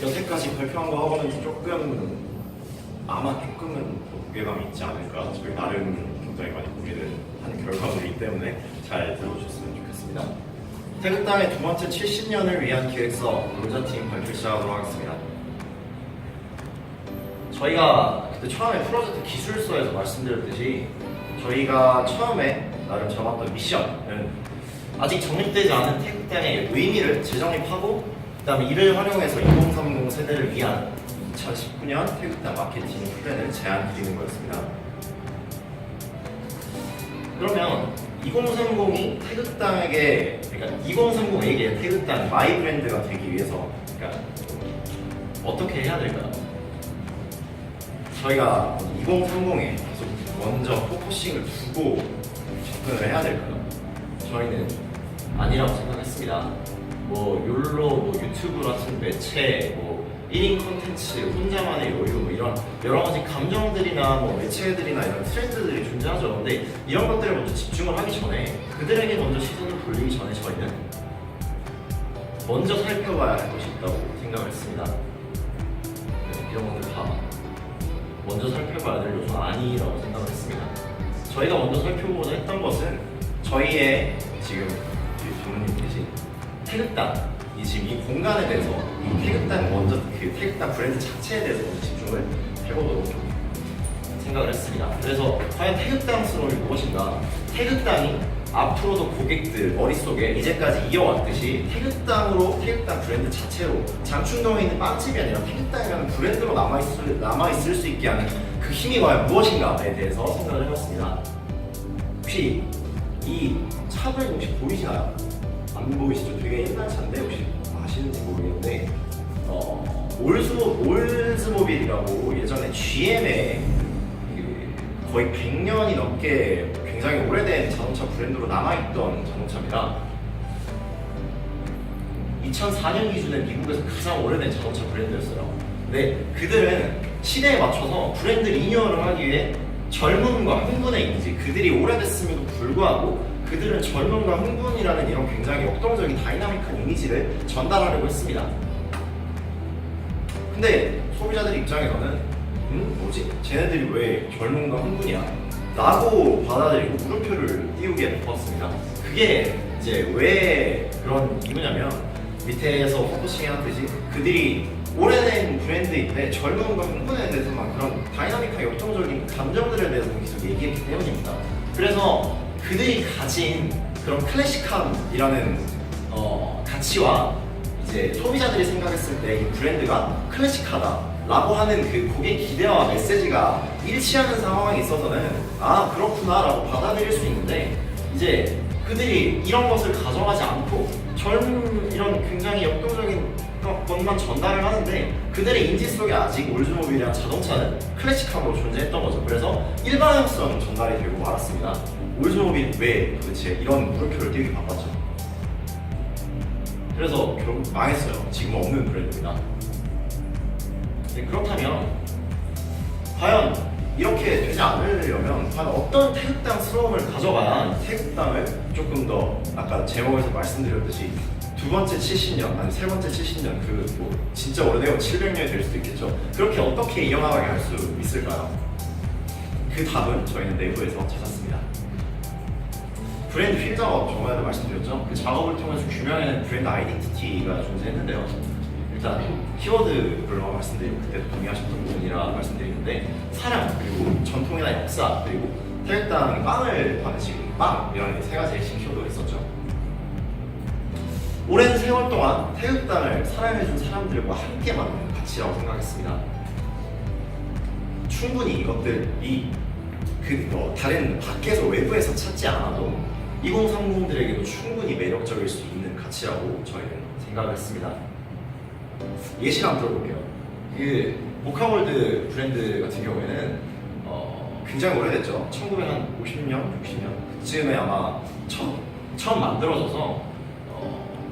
여태까지 발표한 거 하고는 조금은 무게감이 있지 않을까. 저희 나름 굉장히 많이 고민을 한 결과물이기 때문에 잘 들어주셨으면 좋겠습니다. 태극당의 두 번째 70년을 위한 기획서 논자팀 발표 시작하도록 하겠습니다. 저희가 그때 처음에 프로젝트 기술서에서 말씀드렸듯이 저희가 처음에 나름 잡았던 미션은 아직 정립되지 않은 태극당의 의미를 재정립하고 그 다음에 이를 활용해서 2030 세대를 위한 2019년 태극당 마케팅 플랜을 제안드리는 거였습니다. 그러면 2030이 태극당에게, 그러니까 2030에게 태극당 마이 브랜드가 되기 위해서 그러니까 어떻게 해야 될까요? 저희가 2030에 계속 먼저 포커싱을 두고 접근을 해야 될까요? 저희는 아니라고 생각했습니다. 욜로, 유튜브 같은 매체, 1인 콘텐츠, 혼자만의 여유, 이런 여러 가지 감정들이나 매체들이나 이런 트렌드들이 존재하죠. 근데 이런 것들을 먼저 집중을 하기 전에 그들에게 먼저 시선을 돌리기 전에 저희는 먼저 살펴봐야 할 것이 있다고 생각을 했습니다. 이런 것들 다 먼저 살펴봐야 될 요소는 아니라고 생각을 했습니다. 저희가 먼저 살펴보고자 했던 것은 저희의 지금 전문님께신 태극당이 지금 이 공간에 대해서 이 태극당 먼저 그 태극당 브랜드 자체에 대해서 먼저 집중을 해보도록 생각을 했습니다. 그래서 과연 태극당스러움이 무엇인가? 태극당이 앞으로도 고객들 머릿속에 이제까지 이어왔듯이 태극당 브랜드 자체로 장충동에 있는 빵집이 아니라 태극당이라는 브랜드로 남아있을 수 있게 하는 그 힘이 과연 무엇인가에 대해서 생각을 해봤습니다. 혹시 이 차들 혹시 보이시나요? 안 보이시죠? 되게 옛날 차인데 혹시 아시는지 모르겠는데 올즈모빌이라고 예전에 GM의 거의 100년이 넘게 굉장히 오래된 자동차 브랜드로 남아있던 자동차입니다. 2004년 기준에 미국에서 가장 오래된 자동차 브랜드였어요. 근데 그들은 시대에 맞춰서 브랜드 리뉴얼을 하기 위해 젊음과 흥분의 이미지, 그들이 오래됐음에도 불구하고 그들은 젊음과 흥분이라는 이런 굉장히 역동적인 다이나믹한 이미지를 전달하려고 했습니다. 근데 소비자들 입장에서는 뭐지? 쟤네들이 왜 젊음과 흥분이야? 라고 받아들이고 물음표를 띄우게 되었습니다. 그게 이제 왜 그런 이유냐면 밑에서 포커싱 해놨듯이 그들이 오래된 브랜드인데 젊음과 흥분에 대해서만 그런 다이나믹한 역동적인 감정들에 대해서 계속 얘기했기 때문입니다. 그래서 그들이 가진 그런 클래식함이라는 가치와 이제 소비자들이 생각했을 때 이 브랜드가 클래식하다라고 하는 그 고객 기대와 메시지가 일치하는 상황에 있어서는 아 그렇구나 라고 받아들일 수 있는데 이제 그들이 이런 것을 가져가지 않고 이런 굉장히 역동적인 것만 전달을 하는데 그들의 인지 속에 아직 올즈모빌이란 자동차는 클래식함으로 존재했던 거죠. 그래서 일반형성 전달이 되고 말았습니다. 올즈모빌 왜 도대체 이런 물음표를 띄우기 바빴죠? 그래서 결국 망했어요. 지금 없는 브랜드입니다. 네, 그렇다면 과연 이렇게 되지 않으려면 과연 어떤 태극당스러움을 가져가야 태극당을 조금 더 아까 제목에서 말씀드렸듯이 두 번째 70년, 아니 세 번째 70년 진짜 오래되고 700년이 될 수도 있겠죠. 그렇게 어떻게 이어나가게 할 수 있을까요? 그 답은 저희는 내부에서 찾았습니다. 브랜드 필 작업, 저번에도 말씀드렸죠. 그 작업을 통해서 규명해낸 브랜드 아이덴티티가 존재했는데요. 일단 키워드별로 말씀드리고 그때도 동의하셨던 부분이라 말씀드리는데 사랑, 그리고 전통이나 역사, 그리고 태극당 빵을 파는 빵 이런 세 가지의 키워드가 있었죠. 오랜 세월 동안 태극당을 사랑해준 사람들과 함께 만든 가치라고 생각했습니다. 충분히 이것들이 다른 밖에서 외부에서 찾지 않아도 2030들에게도 충분히 매력적일 수 있는 가치라고 저희는 생각을 했습니다. 예시를 한번 들어볼게요. 그 모카월드 브랜드 같은 경우에는 굉장히 오래됐죠. 1950년, 60년 그쯤에 아마 처음 만들어져서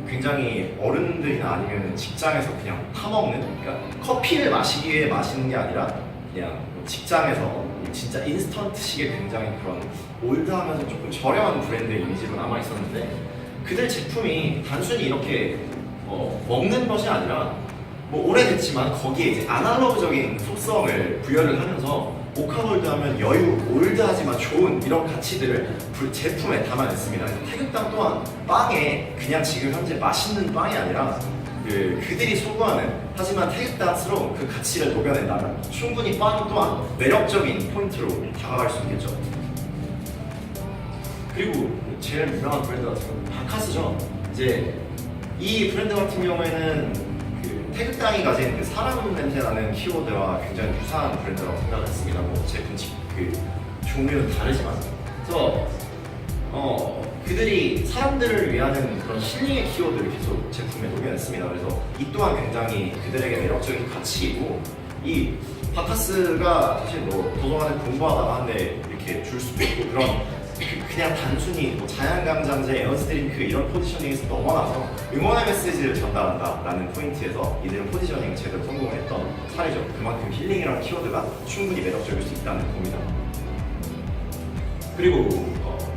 굉장히 어른들이나 아니면 직장에서 그냥 타먹는, 그러니까 커피를 마시기 위해 마시는 게 아니라 그냥 직장에서 진짜 인스턴트식의 굉장히 그런 올드하면서 조금 저렴한 브랜드의 이미지로 남아 있었는데 그들 제품이 단순히 이렇게 먹는 것이 아니라 뭐 오래됐지만 거기에 이제 아날로그적인 속성을 부여를 하면서 모카골드 하면 여유, 올드하지만 좋은 이런 가치들을 제품에 담아냈습니다. 태극당 또한 빵에 그냥 지금 현재 맛있는 빵이 아니라 그들이 소구하는 하지만 태극당스러운 그 가치를 녹여낸다면 충분히 빵 또한 매력적인 포인트로 다가갈 수 있겠죠. 그리고 제일 유명한 브랜드 같은 경우는 바카스죠. 이제 이 브랜드 같은 경우에는 그 태극당이 가진 그 사람 냄새 나는 키워드와 굉장히 유사한 브랜드라고 생각을 했습니다. 뭐 제품 그 종류는 다르지만 그래서 그들이 사람들을 위하는 그런 힐링의 키워드를 계속 제품에 녹여냈습니다. 그래서 이 또한 굉장히 그들에게 매력적인 가치이고 이 바카스가 사실 뭐 도서관에 공부하다가 한 대 이렇게 줄 수도 있고 그런 그냥 단순히 뭐 자양강장제, 에너지드링크 이런 포지셔닝에서 넘어가서 응원의 메시지를 전달한다라는 포인트에서 이들은 포지셔닝을 제대로 성공했던 사례죠. 그만큼 힐링이라는 키워드가 충분히 매력적일 수 있다는 겁니다. 그리고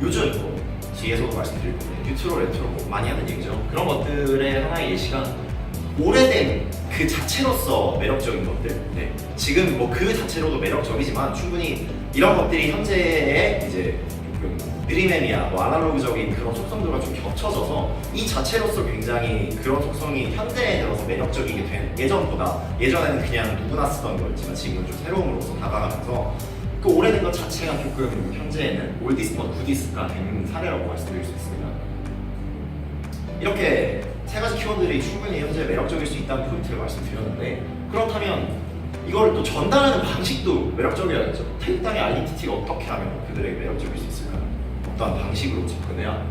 요즘 뭐 뒤에서도 말씀드릴 건데 뉴트로, 레트로 뭐 많이 하는 얘기죠. 그런 것들의 하나의 예시가 오래된 그 자체로서 매력적인 것들. 네. 지금 뭐 그 자체로도 매력적이지만 충분히 이런 것들이 현재의 이제 느리맨이야 뭐 아날로그적인 그런 속성들과 좀 겹쳐져서 이 자체로서 굉장히 그런 속성이 현대에 들어서 매력적이게 된 예전에는 그냥 누구나 쓰던 거였지만 지금은 좀 새로움으로서 다가가면서 그 오래된 것 자체가 조금 현재에는 올디스와 구디스가 된 사례라고 말씀드릴 수 있습니다. 이렇게 세 가지 키워드들이 충분히 현재 매력적일 수 있다는 포인트를 말씀드렸는데 그렇다면 이걸 또 전달하는 방식도 매력적이어야겠죠. 태극당의 아이덴티티가 어떻게 하면 그들에게 매력적일 수 있을까요? 어떠한 방식으로 접근해야?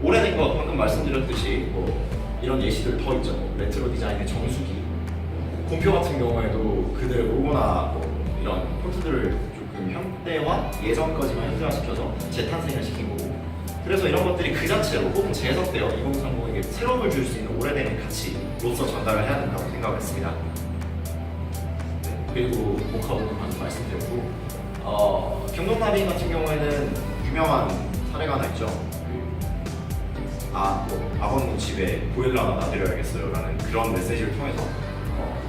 오래된 것 방금 말씀드렸듯이 뭐 이런 예시들 더 있죠. 뭐 레트로 디자인의 정수기, 공표 같은 경우에도 그들의 로고나 뭐 이런 폰트들을 조금 현대화, 예전 거지만 현대화시켜서 재탄생을 시킨 거고 그래서 이런 것들이 그 자체로 혹은 재해석되어 2030에게 새로움을 줄 수 있는 오래된 가치로서 전달을 해야 된다고 생각을 했습니다. 네, 그리고 모카보도 방금 말씀드렸고 경동나비 같은 경우에는 유명한 사례가 하나 있죠. 뭐 아버님 집에 보일러 하나 놔드려야겠어요 라는 그런 메시지를 통해서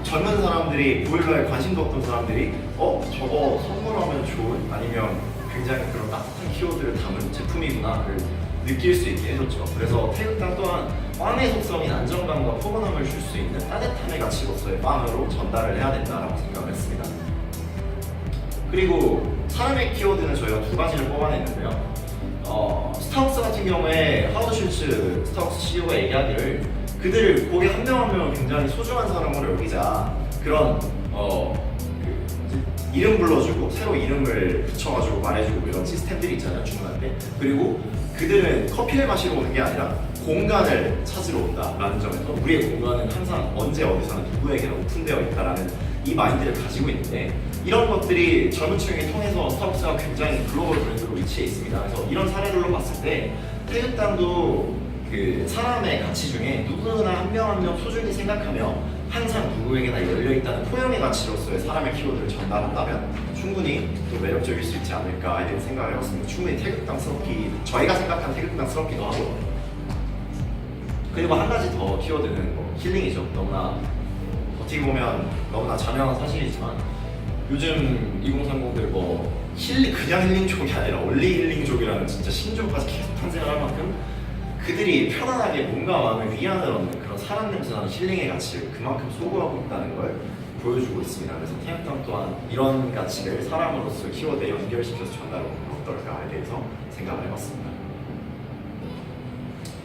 젊은 사람들이 보일러에 관심도 없던 사람들이 저거 선물하면 좋은 아니면 굉장히 그런 따뜻한 키워드를 담은 제품이구나를 느낄 수 있게 해줬죠. 그래서 태극당 또한 빵의 속성인 안정감과 포근함을 줄 수 있는 따뜻함의 가치로서의 빵으로 전달을 해야 된다고 생각을 했습니다. 그리고 사람의 키워드는 저희가 두 가지를 뽑아냈는데요. 스타벅스 같은 경우에 하워드 슐츠 스타벅스 CEO가 얘기하기를 그들을 고객 한 명 한 명을 굉장히 소중한 사람으로 여기자 그런 이름 불러주고 새로 이름을 붙여가지고 말해주고 이런 시스템들이 있잖아요 주문할 때. 그리고 그들은 커피를 마시러 오는 게 아니라 공간을 찾으러 온다라는 점에서 우리의 공간은 항상 언제 어디서나 누구에게나 오픈되어 있다라는 이 마인드를 가지고 있는데 이런 것들이 젊은 층을 통해서 스타벅스가 굉장히 글로벌 브랜드로 위치해 있습니다. 그래서 이런 사례들로 봤을 때 태극당도 그 사람의 가치 중에 누구나 한 명 한 명 소중히 생각하며 항상 누구에게나 열려있다는 포용의 가치로서의 사람의 키워드를 전달한다면 충분히 또 매력적일 수 있지 않을까 이런 생각을 해봤습니다. 충분히 저희가 생각한 태극당스럽기도 하고 그리고 한 가지 더 키워드는 뭐 힐링이죠. 너무나 어떻게 보면 너무나 자명한 사실이지만 요즘 2030들 뭐 그냥 힐링족이 아니라 원리 힐링족이라는 진짜 신조까지 계속 탄생을 할 만큼 그들이 편안하게 몸과 마음의 위안을 얻는 그런 사람 냄새나는 힐링의 가치를 그만큼 소구하고 있다는 걸 보여주고 있습니다. 그래서 태극당 또한 이런 가치를 사람으로서 키워드에 연결시켜서 전달하면 어떨까에 대해서 생각을 해봤습니다.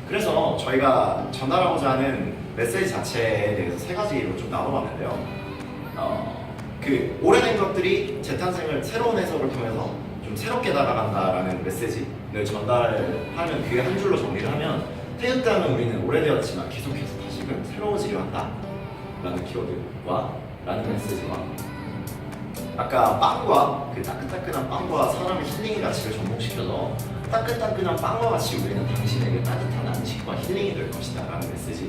그래서 저희가 전달하고자 하는 메시지 자체에 대해서 세 가지로 좀 나눠봤는데요. 그 오래된 것들이 재탄생을 새로운 해석을 통해서 좀 새롭게 다가간다라는 메시지를 전달하면 그게 한 줄로 정리를 하면 태극당은 우리는 오래되었지만 계속해서 다시금 새로워지려 한다라는 키워드와 라는 메시지와 아까 빵과 그 따끈따끈한 빵과 사람의 힐링의 가치를 접목시켜서 따끈따끈한 빵과 같이 우리는 당신에게 따뜻한 안식과 힐링이 될 것이다 라는 메시지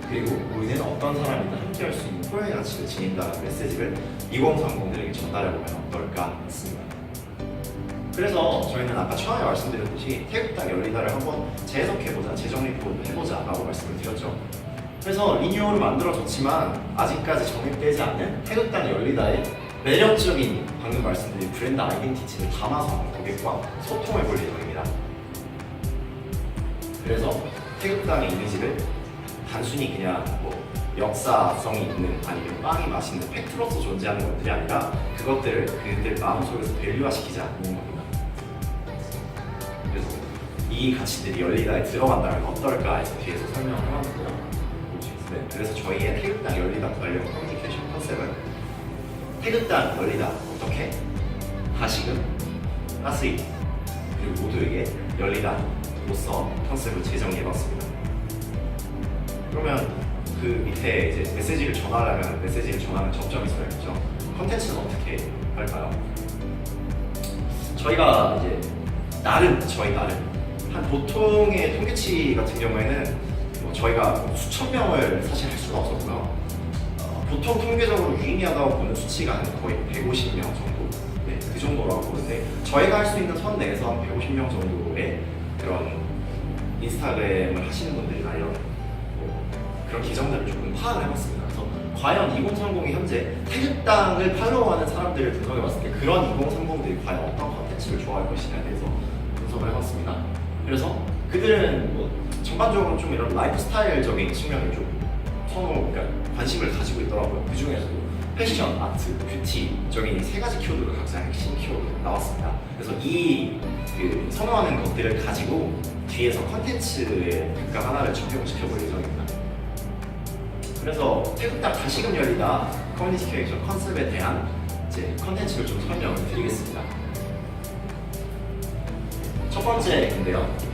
그리고 우리는 어떤 사람이든 함께할 수 있는 포용의 가치를 지닌다는 메시지를 2030들에게 전달해보면 어떨까 했습니다. 그래서 저희는 아까 처음에 말씀드렸듯이 태극당 열리다를 한번 재해석해보자, 재정립해보자 라고 말씀을 드렸죠. 그래서 리뉴얼을 만들어졌지만 아직까지 정립되지 않는 태극당 열리다의 매력적인 방금 말씀드린 브랜드 아이덴티티를 담아서 고객과 소통해 볼 예정입니다. 그래서 태극당의 이미지를 단순히 그냥 뭐 역사성이 있는 아니면 빵이 맛있는 팩트로서 존재하는 것들이 아니라 그것들을 그들 마음속에서 밸류화시키지 않는 겁니다. 그래서 이 가치들이 열리다에 들어간다면 어떨까 해서 뒤에서 설명을 해봤는데요. 네, 그래서 저희의 태극당 열리다 관련 커뮤니케이션 컨셉은 태극당 열리다 어떻게? 다시금 가스이 그리고 모두에게 열리다로서 컨셉을 재정리해봤습니다. 그러면 그 밑에 이제 메시지를 전하려면 메시지를 전하는 접점이 있어야겠죠. 컨텐츠는 어떻게 할까요? 저희가 이제 저희 나름 한 보통의 통계치 같은 경우에는 뭐 저희가 수천 명을 사실 할 수가 없었고요. 보통 통계적으로 유의미하다고 보는 수치가 한 거의 150명 정도, 네, 그 정도라고 보는데 저희가 할 수 있는 선 내에서 한 150명 정도의 그런 인스타그램을 하시는 분들이나 이런 그런 계정들을 조금 파악을 해봤습니다. 그래서 과연 2030이 현재 태극당을 팔로우하는 사람들을 분석해봤을 때 그런 2030들이 과연 어떤 컨텐츠를 좋아할 것이냐에 대해서 분석을 해봤습니다. 그래서 그들은 뭐 전반적으로 좀 이런 라이프 스타일적인 측면을 좀 그러니까 관심을 가지고 있더라고요. 그 중에서도 패션, 아트, 뷰티적인 이 세 가지 키워드가 각자 핵심 키워드가 나왔습니다. 그래서 그 선호하는 것들을 가지고 뒤에서 컨텐츠에 각각 하나를 적용시켜볼 예정입니다. 그래서 태극당 다시금 열리다 커뮤니케이션 컨셉에 대한 이제 컨텐츠를 좀 설명을 드리겠습니다. 첫 번째인데요.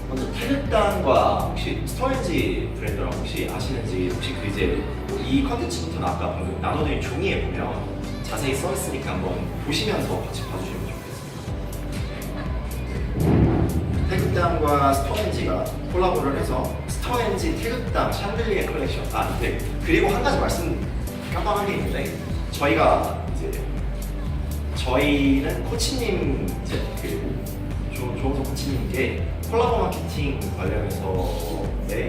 먼저 태극당과 혹시 스토렌지 브랜드라고 혹시 아시는지 혹시 그 이제 이 컨텐츠부터는 아까 방금 나눠드린 종이에 보면 자세히 써있으니까 한번 보시면서 같이 봐주시면 좋겠습니다. 태극당과 스토렌지가 콜라보를 해서 스토렌지 태극당 샹들리에 컬렉션 네. 그리고 한 가지 말씀 깜빡한 게 있는데 저희는 코치님 조원석 코치님께 콜라보 마케팅 관련해서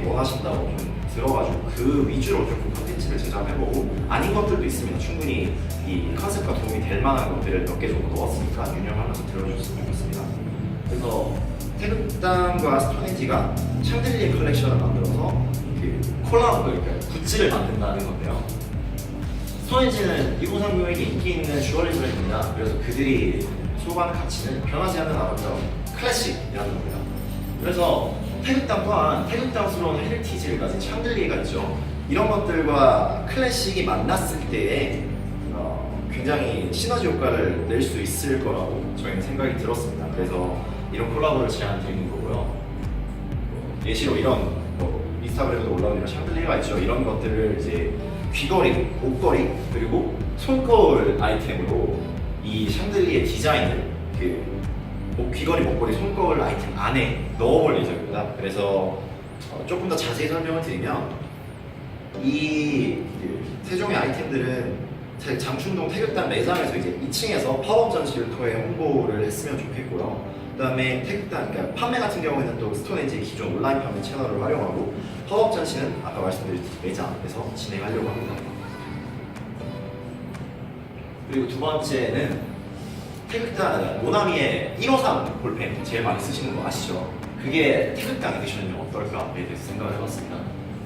원하신다고 좀 들어가지고 그 위주로 조금 컨텐츠를 제작해보고 아닌 것들도 있습니다. 충분히 이 컨셉과 도움이 될 만한 것들을 몇 개 정도 넣었으니까 유념하면서 들어주셨으면 좋겠습니다. 그래서 태극당과 스토렌지가 샹들리에 컬렉션을 만들어서 그 콜라보, 그러니까 굿즈를 만든다는 건데요. 스토렌지는 2030에게 인기 있는 주얼리 브랜드입니다. 그래서 그들이 소구하는 가치는 변하지 않는 아름다운 클래식이라는 겁니다. 그래서 태극당 또한 태극당스러운 헤리티지를 가진 샹들리에가 있죠. 이런 것들과 클래식이 만났을 때에 굉장히 시너지 효과를 낼 수 있을 거라고 저희는 생각이 들었습니다. 그래서 이런 콜라보를 제안 드리는 거고요. 예시로 이런 인스타그램에도 올라오는 샹들리에가 있죠. 이런 것들을 이제 귀걸이, 목걸이, 그리고 손거울 아이템으로 이 샹들리에 디자인을 귀걸이, 목걸이, 손거울 아이템 안에 넣어볼 예정입니다. 그래서 조금 더 자세히 설명을 드리면 이 세 종의 아이템들은 장충동 태극당 매장에서 이제 2층에서 팝업 전시를 통해 홍보를 했으면 좋겠고요. 그다음에 태극당, 그러니까 판매 같은 경우에는 또 스토렌지의 기존 온라인 판매 채널을 활용하고 팝업 전시는 아까 말씀드린 매장에서 진행하려고 합니다. 그리고 두 번째는 태극당 모나미의 153 볼펜 제일 많이 쓰시는 거 아시죠? 그게 태극당 에디션이면 어떨까에 대해서 생각을 해봤습니다.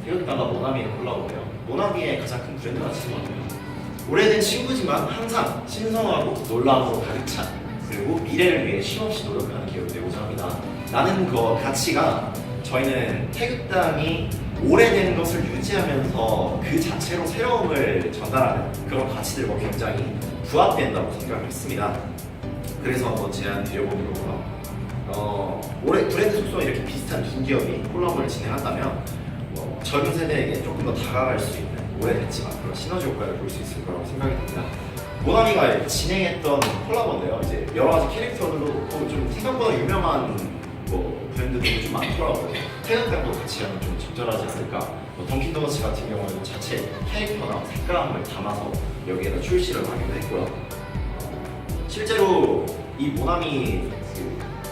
태극당과 모나미의 콜라보예요. 모나미의 가장 큰 브랜드 가치는 뭐냐면 오래된 친구지만 항상 신선하고 놀라움으로 가득 찬, 그리고 미래를 위해 쉼없이 노력하는 기업이 되고자 합니다. 라는 그 가치가 저희는 태극당이 오래된 것을 유지하면서 그 자체로 새로움을 전달하는 그런 가치들과 굉장히 부합된다고 생각을 했습니다. 그래서 한번 제안 드려보도록 하고 올해 브랜드 속성이 이렇게 비슷한 두 기업이 콜라보를 진행한다면 젊은 세대에게 조금 더 다가갈 수 있는 오래됐지만 그런 시너지 효과를 볼 수 있을 거라고 생각이 듭니다. 모나미가 진행했던 콜라보인데요. 이제 여러 가지 캐릭터들도 좀 생각보다 유명한 브랜드들이 좀 많더라고요. 태극당도 같이 하면 좀 적절하지 않을까. 던킨도너츠 같은 경우에는 자체 캐릭터나 색감을 담아서 여기에다 출시를 하기도 했고요. 실제로 이 모나미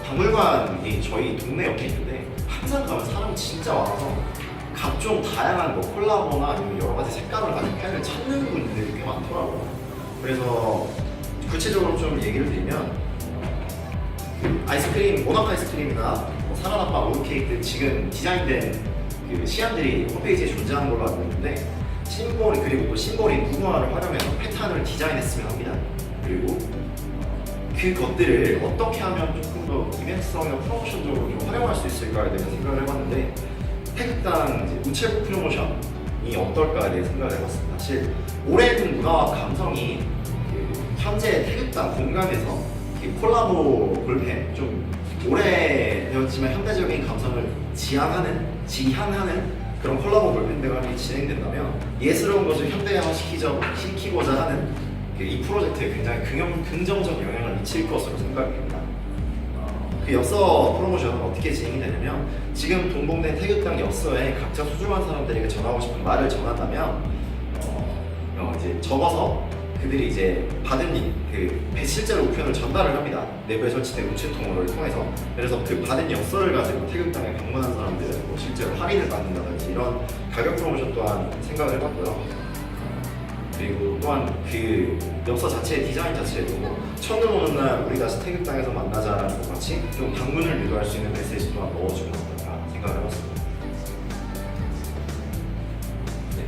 박물관이 저희 동네 옆에 있는데 항상 가면 사람이 진짜 많아서 각종 다양한 뭐 콜라보나 아니면 여러 가지 색감을 가진 펜을 찾는 분들이 꽤 많더라고요. 그래서 구체적으로 좀 얘기를 드리면 그 아이스크림, 모나카 아이스크림이나 뭐 사과나빠, 로드케이크 지금 디자인된 그 시안들이 홈페이지에 존재하는 걸로 알고 있는데 심볼이 그리고 심볼이 무궁화를 활용해서 패턴을 디자인했으면 합니다. 그리고 그것들을 어떻게 하면 조금 더 이벤트성이나 프로모션적으로 좀 활용할 수 있을까에 대해서 생각을 해봤는데 태극당 우체국 프로모션이 어떨까에 대해 생각을 해봤습니다. 사실 오랜 문화와 감성이 그 현재 태극당 공간에서 콜라보 볼펜 좀 오래되었지만 현대적인 감성을 지향하는 그런 콜라보 볼펜들이 진행된다면 예스러운 것을 현대화시키고자 하는 이 프로젝트에 굉장히 긍정적 영향을 미칠 것으로 생각이 됩니다. 그 엽서 프로모션은 어떻게 진행이 되냐면 지금 동봉된 태극당 엽서에 각자 소중한 사람들에게 전하고 싶은 말을 전한다면 이제 적어서 그들이 이제 받은 실제로 우편을 전달을 합니다. 내부에 설치된 우체 통로를 통해서. 그래서 그 받은 엽서를 가지고 태극당에 방문한 사람들은 뭐 실제로 할인을 받는다든지 이런 가격 프로모션 또한 생각을 해봤고요. 그리고 또한 그 엽서 자체의 디자인 자체도 첫눈 오는 날 우리 다시 태극당에서 만나자라는 것 같이 좀 방문을 유도할 수 있는 메시지 또한 넣어주면 어떨까 생각을 해봤습니다. 네.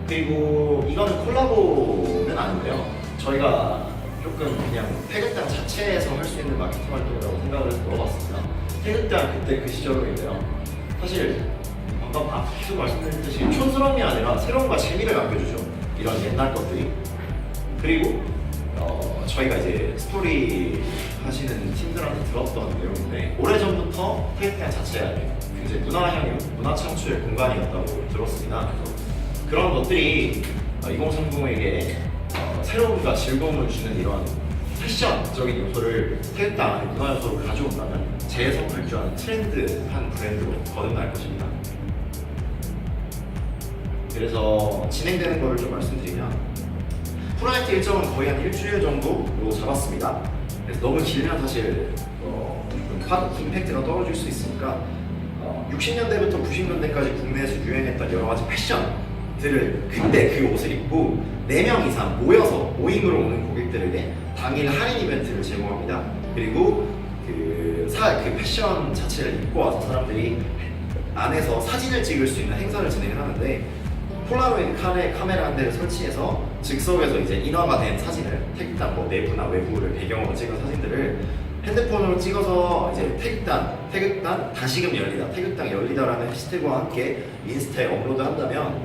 그리고 이거는 콜라보는 아닌데요. 저희가 조금 그냥 태극당 자체에서 할 수 있는 마케팅 활동이라고 생각을 해서 넣어봤습니다. 태극당 그때 그 시절로인데요. 사실 앞서 말씀드렸듯이 촌스러움이 아니라 새로움과 재미를 남겨주죠. 이런 옛날 것들이. 그리고 저희가 이제 스토리 하시는 팀들한테 들었던 내용인데 오래전부터 태극당 자체가 굉장히 문화향유, 문화 창출의 공간이었다고 들었습니다. 그래서 그런 것들이 2030에게 새로움과 즐거움을 주는 이런 패션적인 요소를 태극당 안에 문화 요소로 가져온다면 재해석할 줄 아는 트렌드한 브랜드로 거듭날 것입니다. 그래서 진행되는 거를 좀 말씀드리면 프로젝트 일정은 거의 한 일주일 정도로 잡았습니다. 그래서 너무 길면 사실 임팩트가 떨어질 수 있으니까 60년대부터 90년대까지 국내에서 유행했던 여러 가지 패션들을 그때 그 옷을 입고 4명 이상 모임으로 오는 고객들에게 당일 할인 이벤트를 제공합니다. 그리고 그 패션 자체를 입고 와서 사람들이 안에서 사진을 찍을 수 있는 행사를 진행을 하는데 폴라로이드 카메라 한 대를 설치해서 즉석에서 이제 인화가 된 사진을 태극당 뭐 내부나 외부를 배경으로 찍은 사진들을 핸드폰으로 찍어서 이제 태극당 다시금 열리다, 태극당 열리다라는 해시태그와 함께 인스타에 업로드한다면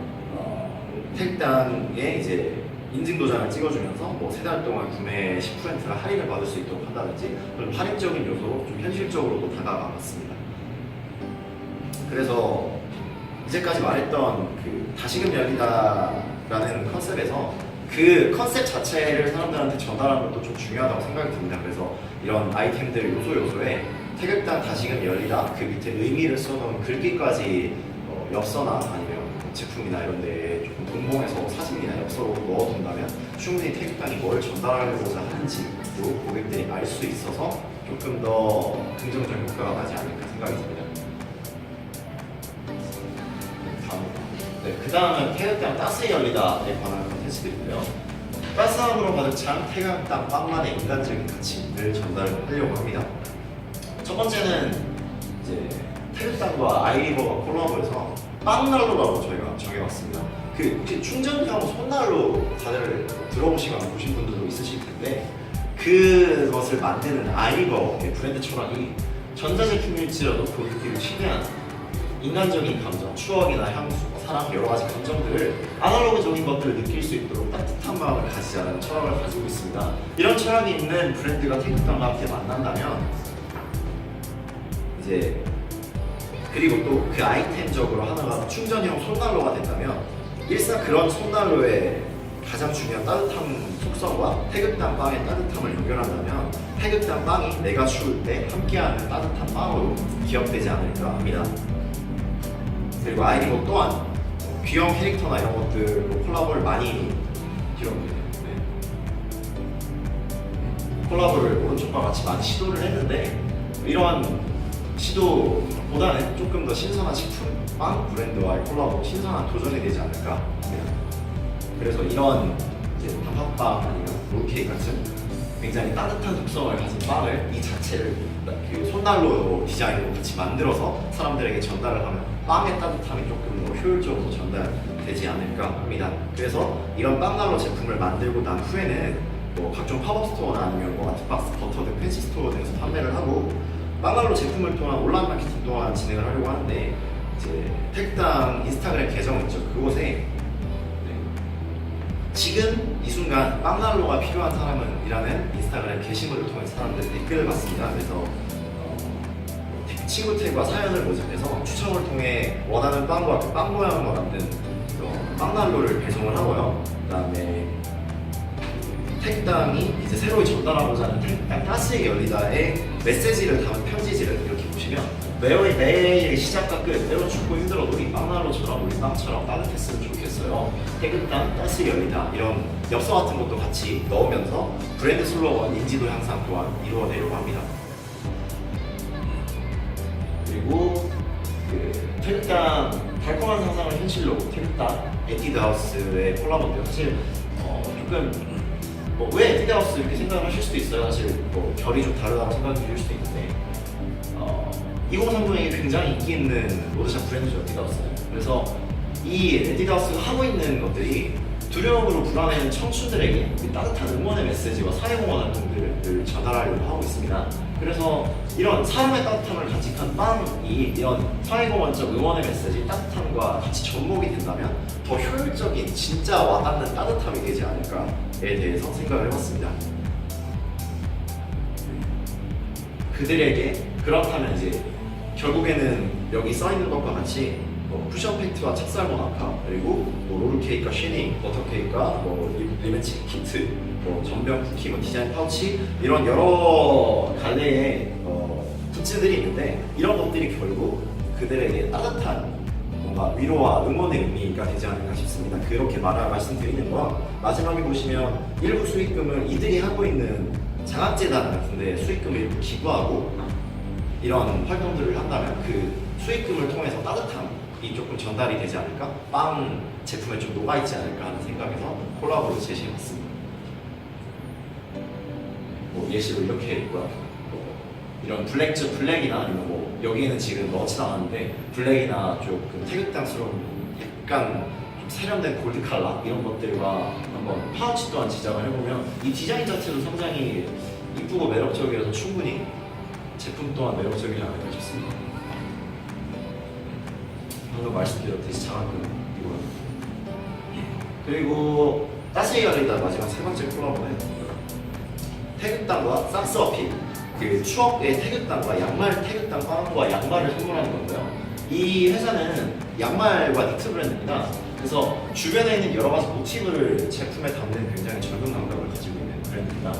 태극당에 이제 인증 도장을 찍어주면서 뭐 3달 동안 구매 10%를 할인을 받을 수 있도록 한다든지 그런 할인적인 요소로 좀 현실적으로도 다가가봤습니다. 그래서 이제까지 말했던 그 다시금 열리다라는 컨셉에서 그 컨셉 자체를 사람들한테 전달하는 것도 좀 중요하다고 생각이 듭니다. 그래서 이런 아이템들 요소에 태극당 다시금 열리다 그 밑에 의미를 써놓은 글귀까지 엽서나 아니면 제품이나 이런 데에 조금 동봉해서 사진이나 엽서로 넣어둔다면 충분히 태극당이 뭘 전달하려고자 하는지도 고객들이 알 수 있어서 조금 더 긍정적 효과가 나지 않을까 생각이 듭니다. 네, 그 다음은 태극당 따스히 열리다에 관한 컨텐츠들인데요. 따스함으로 가득 찬 태극당 빵만의 인간적인 가치를 전달하려고 합니다. 첫 번째는 이제 태극당과 아이리버가 콜라보해서 빵난로라고 저희가 정해봤습니다. 그 혹시 충전형 손난로 다들 들어보시거나 보신 분들도 있으실 텐데 그것을 만드는 아이리버의 브랜드 철학이 전자제품일지라도 고객들을 신뢰하는 인간적인 감정, 추억이나 향수, 사랑, 여러 가지 감정들을 아날로그적인 것들을 느낄 수 있도록 따뜻한 마음을 가지자는 철학을 가지고 있습니다. 이런 철학이 있는 브랜드가 태극당과 함께 만난다면 이제 그리고 또 그 아이템적으로 하나가 충전형 손난로가 된다면 일상 그런 손난로의 가장 중요한 따뜻한 속성과 태극당 빵의 따뜻함을 연결한다면 태극당 빵이 내가 추울 때 함께하는 따뜻한 빵으로 기억되지 않을까 합니다. 그리고 아이리버 또한 귀여운 캐릭터나 이런 것들로 콜라보를 많이 이뤄옵니다. 네. 콜라보를 오른쪽과 같이 많이 시도를 했는데 이러한 시도보다는 조금 더 신선한 식품, 빵 브랜드와의 콜라보, 신선한 도전이 되지 않을까 합니다. 그래서 이런 이제 단팥빵 아니면 롤케이크 같은 굉장히 따뜻한 특성을 가진 빵을 이 자체를 그 손난로 디자인으로 같이 만들어서 사람들에게 전달을 하면 빵의 따뜻함이 조금 더 효율적으로 전달되지 않을까 합니다. 그래서 이런 빵난로 제품을 만들고 난 후에는 뭐 각종 팝업 스토어나 아니면 뭐 아트박스, 버터 등 팬시 스토어 등에서 판매를 하고 빵난로 제품을 통한 온라인 마케팅 또한 진행을 하려고 하는데 이제 태극당 인스타그램 계정 있죠. 그곳에 지금 이 순간 빵난로가 필요한 사람은 이라는 인스타그램 게시물을 통해 사람들 댓글을 받습니다. 그래서 친구 태그와 사연을 모집해서 추첨을 통해 원하는 빵과 그 빵 모양으로 만든 빵난로를 배송을 하고요. 그다음에 태극당이 이제 새로 전달하고자 하는 태극당 따스하게 열리다의 메시지를 담은 편지지를 이렇게 보시면 매일 시작과 끝 때로 춥고 힘들어도 이 빵난로처럼 우리 빵처럼 따뜻했으면 좋겠어요. 태극당 따스하게 열리다 이런 엽서 같은 것도 같이 넣으면서 브랜드 슬로건 인지도 향상 또한 이루어내려고 합니다. 그리고 그 태극당 달콤한 상상을 현실로 태극당 에뛰드하우스의 콜라보인데요. 사실 조금 왜 에뛰드하우스 이렇게 생각을 하실 수도 있어요. 사실 뭐 결이 좀 다르다고 생각이 들 수도 있는데 2030이 굉장히 인기 있는 로드샵 브랜드죠, 에뛰드하우스는. 그래서 이 에뛰드하우스가 하고 있는 것들이 두려움으로 불안해하는 청춘들에게 따뜻한 응원의 메시지와 사회공헌 활동들을 전달하려고 하고 있습니다. 그래서 이런 사람의 따뜻함을 간직한 빵이 이런 사회공헌적 응원의 메시지, 따뜻함과 같이 접목이 된다면 더 효율적인 진짜 와닿는 따뜻함이 되지 않을까에 대해서 생각을 해봤습니다. 그들에게 그렇다면 이제 결국에는 여기 써있는 것과 같이 쿠션 팩트와 찹쌀 모나카 그리고 롤케이크와 쉐닝, 버터케이크와 리멘치 키트, 전병 쿠키, 디자인 파우치 이런 여러 갈래의 굿즈들이 있는데 이런 것들이 결국 그들에게 따뜻한 뭔가 위로와 응원의 의미가 되지 않을까 싶습니다. 그렇게 말씀드리는 건 마지막에 보시면 일부 수익금을 이들이 하고 있는 장학재단 같은 데 수익금을 일부 기부하고 이런 활동들을 한다면 그 수익금을 통해서 따뜻함이 조금 전달이 되지 않을까? 빵 제품에 좀 녹아있지 않을까 하는 생각에서 콜라보를 제시해봤습니다. 예시로 이렇게 있고요. 이런 블랙이나 아니면 여기에는 지금 넣지도 않았는데 블랙이나 조금 태극당스러운 약간 좀 세련된 골드 컬러 이런 것들과 한번 파우치 또한 제작을 해보면 이 디자인 자체도 상당히 이쁘고 매력적이라서 충분히 제품 또한 매력적이지 않을까 싶습니다. 방금 말씀드렸듯이 장학금이고요. 그리고 따스히 열리다 마지막 세 번째 콜라보는 태극당과 삭스 어필, 그 추억의 태극당과 양말 태극당 빵과 양말을 선물하는 건데요. 이 회사는 양말과 니트 브랜드입니다. 그래서 주변에 있는 여러 가지 모티브를 제품에 담는 굉장히 젊은 감각을 가지고 있는 브랜드입니다.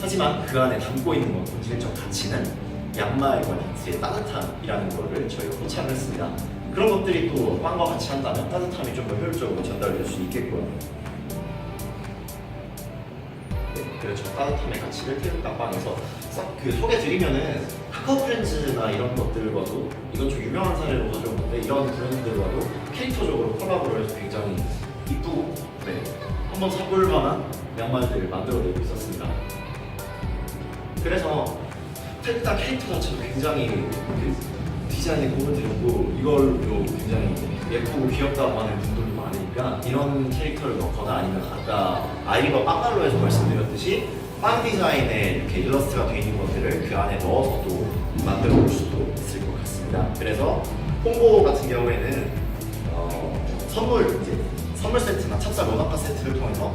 하지만 그 안에 담고 있는 것 본질적 가치는 양말과 니트의 따뜻함이라는 것을 저희가 포착을 했습니다. 그런 것들이 또 빵과 같이 한다면 따뜻함이 좀 더 효율적으로 전달될 수 있겠고요. 네, 그래서 따뜻함의 가치를 태극당 빵에서 싹 소개드리면은 카카오 프렌즈나 이런 것들과도 이건 좀 유명한 사례로 가져오는데 이런 브랜드들과도 캐릭터적으로 콜라보를 해서 굉장히 이쁘고 한번 사볼 만한 양말들을 만들어내고 있었습니다. 그래서 태극당 캐릭터 자체도 굉장히 디자인에 공을 들였고 이걸로 굉장히 예쁘고 귀엽다고 하는 분들도 많으니까 이런 캐릭터를 넣거나 아니면 아까 아이리버 빵갈로에서 말씀드렸듯이 빵 디자인에 이렇게 일러스트가 되어 있는 것들을 그 안에 넣어서도 만들어 볼 수도 있을 것 같습니다. 그래서 홍보 같은 경우에는 선물 세트나 찹쌀 모나카 세트를 통해서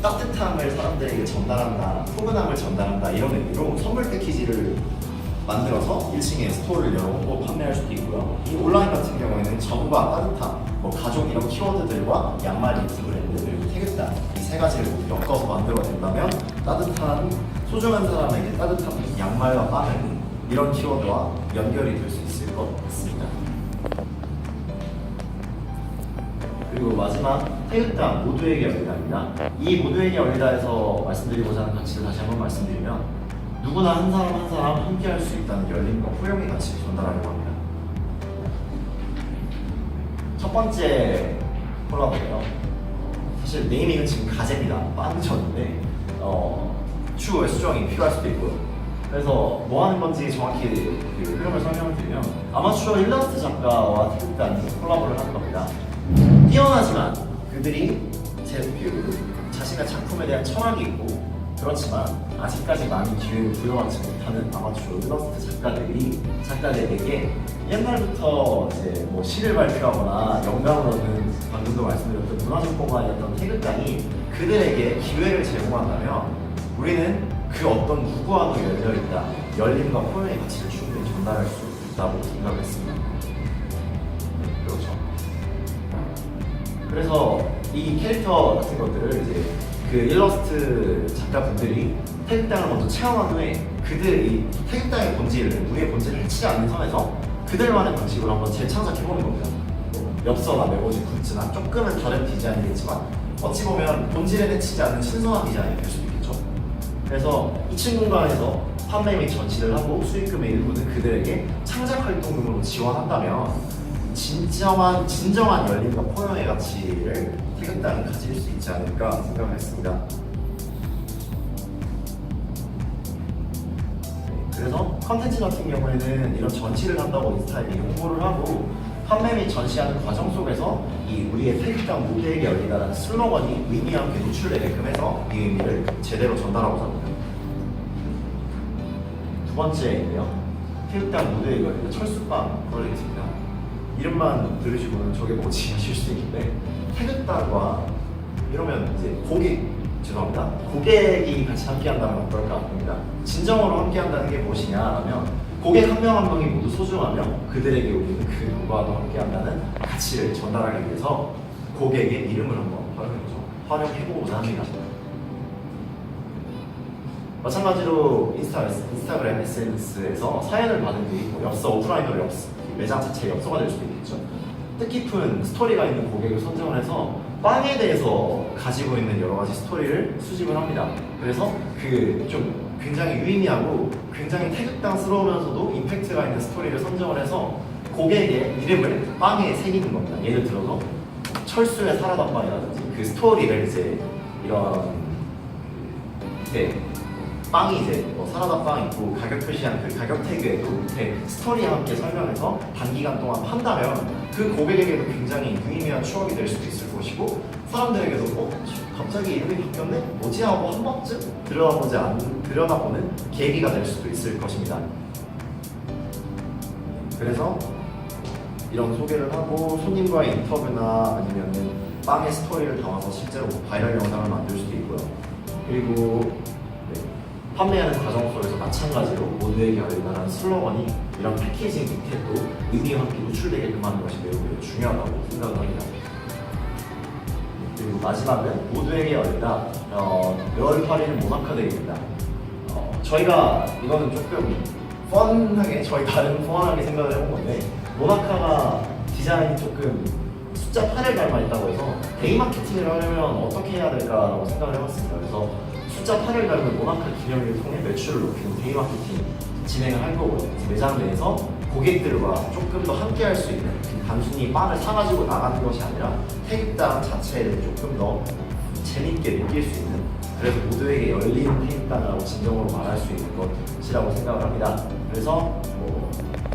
따뜻함을 사람들에게 전달한다, 포근함을 전달한다 이런 의미로 선물 패키지를 만들어서 1층에 스토어를 열고 판매할 수도 있고요. 이 온라인 같은 경우에는 정과 따뜻함, 가족 이런 키워드들과 양말, 니트 브랜드 그리고 태극당 이 세 가지를 엮어서 만들어낸다면 따뜻한 소중한 사람에게 따뜻한 양말과 빵은 이런 키워드와 연결이 될 수 있을 것 같습니다. 그리고 마지막 태극당 모두에게 열리다입니다. 이 모두에게 열리다에서 말씀드리고자 하는 가치를 다시 한번 말씀드리면 누구나 한 사람 한 사람 함께 할 수 있다는 열림과 포용의 가치를 전달하려고 합니다. 첫 번째 콜라보예요. 사실 네이밍은 지금 가제입니다. 빵전인데 추후에 수정이 필요할 수도 있고요. 그래서 뭐 하는 건지 정확히 그 흐름을 설명을 드리면 아마추어 일러스트 작가와 태극단이 콜라보를 하는 겁니다. 뛰어나지만 그들이 자신의 작품에 대한 철학이 있고 그렇지만 아직까지 많은 기회를 부여받지 못하는 아마추어 일러스트 작가들에게 옛날부터 이제 뭐 시를 발표하거나 영감을 얻는 방금도 말씀드렸던 문화적 공간이었던 태극단이 그들에게 기회를 제공한다면 우리는 그 어떤 누구와도 열려있다 열림과 포용의 가치를 충분히 전달할 수 있다고 생각했습니다. 그렇죠. 그래서 이 캐릭터 같은 것들을 이제 그 일러스트 작가분들이 태극당을 먼저 체험한 후에 그들이 태극당의 본질을 우리의 본질을 해치지 않는 선에서 그들만의 방식으로 한번 재창작해보는 겁니다. 엽서나 매거진 굿즈나 조금은 다른 디자인이겠지만 어찌 보면 본질에 해치지 않는 신선한 디자인이 될 수도 있겠죠. 그래서 2층 공간에서 판매 및 전시를 하고 수익금의 일부는 그들에게 창작 활동금으로 지원한다면 진정한 열림과 포용의 가치를 태극당이 가질 수 있지 않을까 생각했습니다. 그래서 컨텐츠 같은 경우에는 이런 전시를 한다고 인스타에 홍보를 하고 판매 및 전시하는 과정 속에서 이 우리의 태극당 모두에게 열리다라는 슬로건이 의미와 함께 노출되게끔 해서 이 의미를 제대로 전달하고자 합니다. 두 번째인데요. 태극당 모두에게 열리다 철수빵 프로젝트입니다. 이름만 들으시고는 저게 뭐지 하실 수 있는데 태극당과 이러면 이제 고객이 같이 함께한다면 어떨까 합니다. 진정으로 함께한다는 게 무엇이냐라면 고객 한 명 한 명이 모두 소중하며 그들에게 우리는 그 누구와도 함께한다는 가치를 전달하기 위해서 고객의 이름을 한번 활용해보고자 합니다. 마찬가지로 인스타그램 SNS에서 사연을 받은 뒤 엽서 오프라인으로 매장 자체의 엽서가 될 수도 있겠죠. 뜻깊은 스토리가 있는 고객을 선정을 해서 빵에 대해서 가지고 있는 여러 가지 스토리를 수집을 합니다. 그래서 그 좀 굉장히 유의미하고 굉장히 태극당스러우면서도 임팩트가 있는 스토리를 선정을 해서 고객의 이름을 빵에 새기는 겁니다. 예를 들어서 철수의 사라다빵이라든지 그 스토리를 이제 이런 빵이 이제 사라다빵 있고 가격 표시한 그 가격 태그에도 밑에 스토리와 함께 설명해서 단기간 동안 판다면 그 고객에게도 굉장히 유의미한 추억이 될 수도 있을 것이고 사람들에게도 갑자기 이름이 바뀌었네? 뭐지? 하고 한 번쯤 들여다보는 계기가 될 수도 있을 것입니다. 그래서 이런 소개를 하고 손님과의 인터뷰나 아니면 빵의 스토리를 담아서 실제로 바이럴 영상을 만들 수도 있고요. 그리고 판매하는 과정 속에서 마찬가지로 모두에게 열린다는 슬로건이 이런 패키징 밑에도 의미와 함께 노출되게끔 하는 것이 매우 중요하다고 생각을 합니다. 그리고 마지막은 모두에게 열린다 6월 8일은 모나카데이입니다. 저희가 이거는 조금 펀하게 저희 다른 펀하게 생각을 해본 건데 모나카가 디자인이 조금 숫자 8을 닮아 있다고 해서 데이 마케팅을 하려면 어떻게 해야 될까라고 생각을 해봤습니다. 그래서 숫자 8을 닮은 모나카 기념일을 통해 매출을 높이는 데이 마케팅 진행을 할 거고요. 그래서 매장 내에서 고객들과 조금 더 함께 할 수 있는 단순히 빵을 사가지고 나가는 것이 아니라 태극당 자체를 조금 더 재밌게 느낄 수 있는 그래서 모두에게 열린 태극당이라고 진정으로 말할 수 있는 것이라고 생각을 합니다. 그래서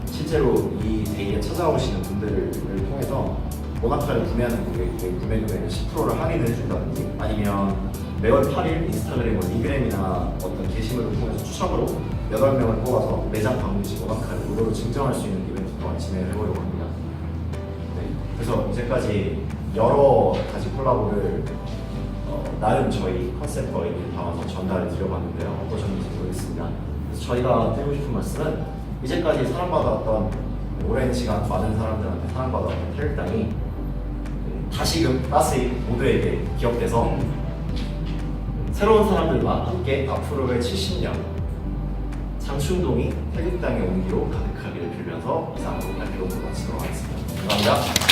실제로 이 데이에 찾아오시는 분들을 통해서 모나카를 구매하는 고객에게 구매 금액을 10%를 할인을 해준다든지 아니면 매월 8일 인스타그램, 리그램이나 어떤 게시물을 통해서 추첨으로 8명을 뽑아서 매장 방문 시 모나카를 무료로 증정할 수 있는 이벤트 또한 진행을 해보려고 합니다. 네, 그래서 이제까지 여러 가지 콜라보를 나름 저희 컨셉과 의미를 담아서 전달을 드려봤는데요. 어떠셨는지 모르겠습니다. 그래서 저희가 드리고 싶은 말씀은 이제까지 사랑받았던 오랜 시간 많은 사람들한테 사랑받았던 태극당이 다시금 따스히 모두에게 기억돼서 새로운 사람들과 함께 앞으로의 70년 장충동이 태극당의 온기로 가득하기를 빌면서 이상으로 발표를 마치도록 하겠습니다. 감사합니다.